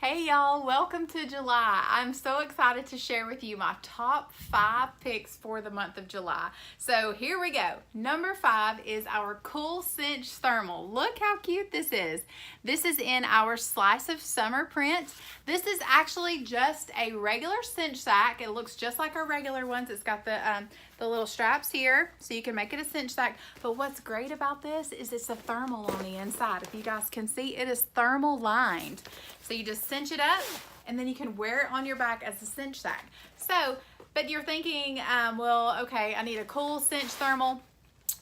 Hey y'all, welcome to July. I'm so excited to share with you my top 5 picks for the month of July. So here we go. Number 5 is our Cool Cinch Thermal. Look how cute this is. This is in our Slice of Summer print. This is actually just a regular cinch sack. It looks just like our regular ones. It's got the little straps here so you can make it a cinch sack. But what's great about this is it's a thermal on the inside. If you guys can see, it is thermal lined. So you just cinch it up and then you can wear it on your back as a cinch sack. So, but you're thinking, well, okay, I need a cool cinch thermal.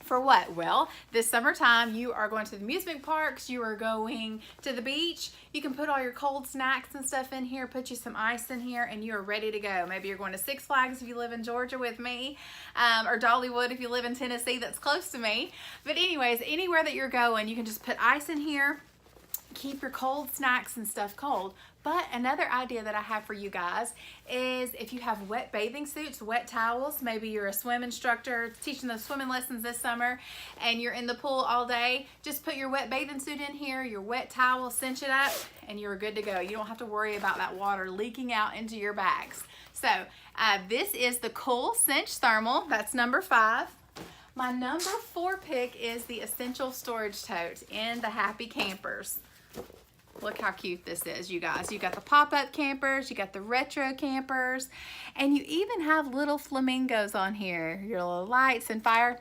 For what? Well, this summertime, you are going to the amusement parks, you are going to the beach, you can put all your cold snacks and stuff in here, put you some ice in here, and you are ready to go. Maybe you're going to Six Flags if you live in Georgia with me, or Dollywood if you live in Tennessee, that's close to me. But anyways, anywhere that you're going, you can just put ice in here, keep your cold snacks and stuff cold. But another idea that I have for you guys is if you have wet bathing suits, wet towels, maybe you're a swim instructor teaching those swimming lessons this summer and you're in the pool all day, just put your wet bathing suit in here, your wet towel, cinch it up, and you're good to go. You don't have to worry about that water leaking out into your bags. So this is the Cool Cinch Thermal. That's number 5. My number 4 pick is the Essential Storage Tote in the Happy Campers. Look how cute this is, you guys. You got the pop-up campers, you got the retro campers, and you even have little flamingos on here, your little lights and fire.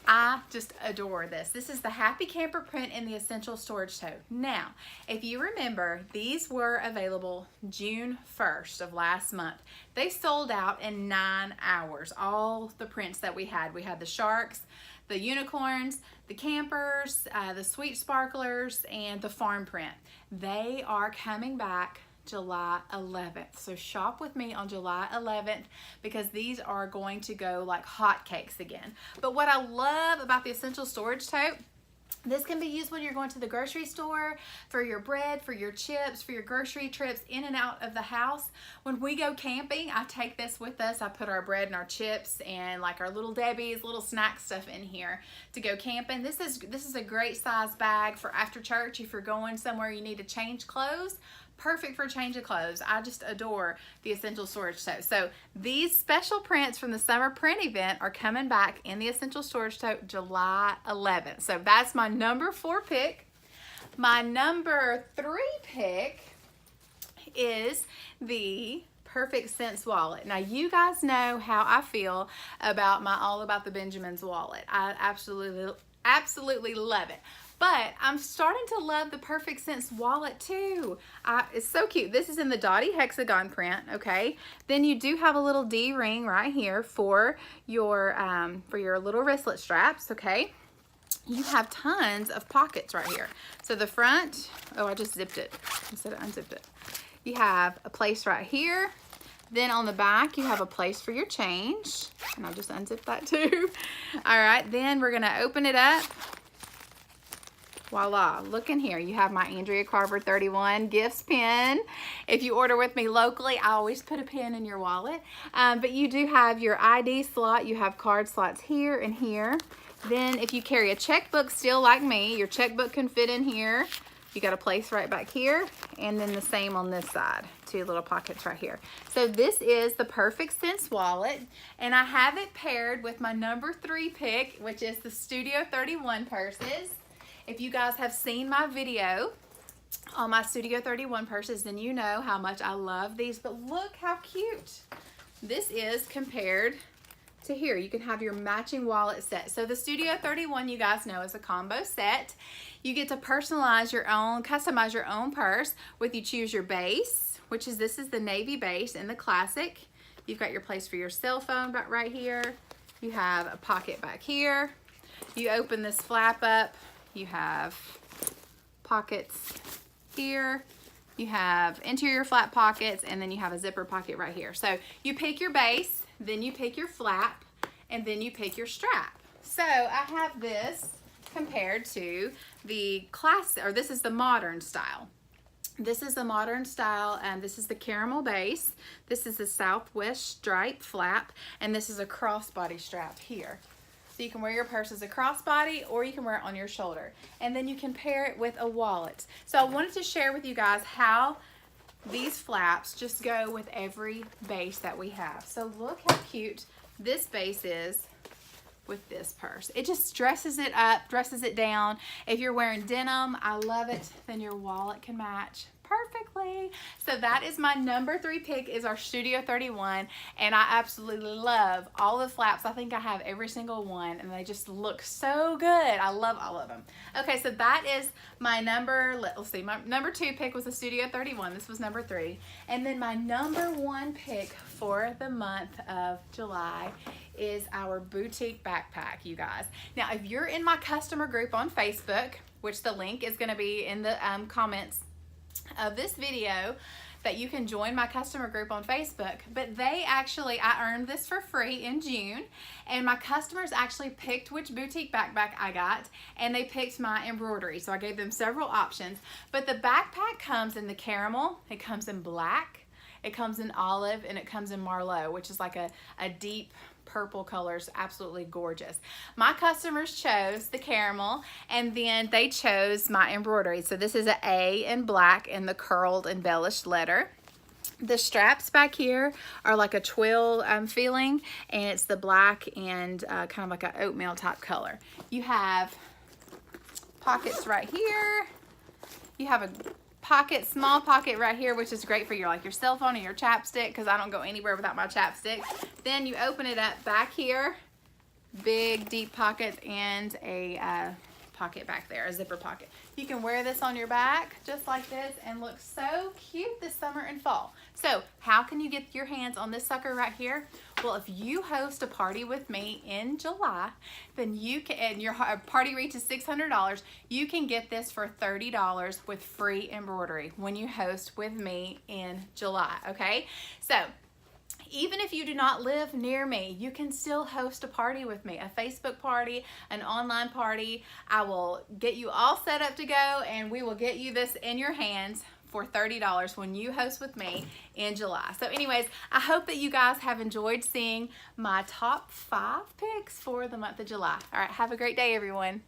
I just adore this. This is the Happy Camper print in the Essential Storage Tote. Now, if you remember, these were available June 1st of last month. They sold out in 9 hours, all the prints that we had. We had the sharks, the unicorns, the campers, the sweet sparklers, and the farm print. They are coming back July 11th. So shop with me on July 11th because these are going to go like hotcakes again. But what I love about the Essential Storage Tote, this can be used when you're going to the grocery store, for your bread, for your chips, for your grocery trips in and out of the house. When we go camping, I take this with us. I put our bread and our chips and like our little Debbie's, little snack stuff in here to go camping. This is a great size bag for after church if you're going somewhere you need to change clothes. Perfect for change of clothes. I just adore the Essential Storage Tote. So these special prints from the summer print event are coming back in the Essential Storage Tote July 11th. So that's my number 4 pick. My number 3 pick is the Perfectsense wallet. Now you guys know how I feel about my All About the Benjamins wallet. I absolutely love it. But I'm starting to love the Perfectsense wallet too. It's so cute. This is in the Dottie hexagon print, okay? Then you do have a little D ring right here for your little wristlet straps, okay? You have tons of pockets right here. So the front, oh, I just zipped it instead of unzipped it. You have a place right here. Then on the back, you have a place for your change. And I'll just unzip that too. All right, then we're gonna open it up. Voila, look in here. You have my Andrea Carver 31 gifts pin. If you order with me locally, I always put a pin in your wallet. But you do have your ID slot. You have card slots here and here. Then if you carry a checkbook still like me, your checkbook can fit in here. You got a place right back here. And then the same on this side. 2 little pockets right here. So this is the Perfectsense wallet. And I have it paired with my number 3 pick, which is the Studio 31 purses. If you guys have seen my video on my Studio 31 purses, then you know how much I love these. But look how cute this is compared to here. You can have your matching wallet set. So the Studio 31, you guys know, is a combo set. You get to personalize your own, customize your own purse with you choose your base, which is, this is the navy base in the classic. You've got your place for your cell phone back right here. You have a pocket back here. You open this flap up. You have pockets here, you have interior flap pockets, and then you have a zipper pocket right here. So you pick your base, then you pick your flap, and then you pick your strap. So I have this compared to the classic, or this is the modern style. This is the modern style, and this is the caramel base. This is the Southwest stripe flap, and this is a crossbody strap here. So you can wear your purse as a crossbody or you can wear it on your shoulder. And then you can pair it with a wallet. So I wanted to share with you guys how these flaps just go with every base that we have. So look how cute this base is with this purse. It just dresses it up, dresses it down. If you're wearing denim, I love it, then your wallet can match perfectly. So that is my number 3 pick, is our Studio 31, and I absolutely love all the flaps. I think I have every single one, and they just look so good. I love all of them. Okay, so that is my number, let's see, my number 2 pick was the Studio 31. This was number 3. And then my number 1 pick for the month of July is our boutique backpack, you guys. Now, if you're in my customer group on Facebook, which the link is gonna be in the comments of this video, that you can join my customer group on Facebook. But they actually, I earned this for free in June, and my customers actually picked which boutique backpack I got, and they picked my embroidery. So I gave them several options, but the backpack comes in the caramel, it comes in black, it comes in olive, and it comes in Marlowe, which is like a deep purple colors, absolutely gorgeous. My customers chose the caramel, and then they chose my embroidery. So this is an A in black in the curled embellished letter. The straps back here are like a twill feeling, and it's the black and kind of like an oatmeal type color. You have pockets right here. You have a pocket, small pocket right here, which is great for your your cell phone or your chapstick, because I don't go anywhere without my chapstick. Then you open it up back here, big deep pocket, and a pocket back there, a zipper pocket. You can wear this on your back just like this and look so cute this summer and fall. So how can you get your hands on this sucker right here? Well, if you host a party with me in July, then you can, and your party reaches $600, you can get this for $30 with free embroidery when you host with me in July, okay? So even if you do not live near me, you can still host a party with me, a Facebook party, an online party. I will get you all set up to go, and we will get you this in your hands for $30 when you host with me in July. So anyways, I hope that you guys have enjoyed seeing my top 5 picks for the month of July. All right, have a great day, everyone.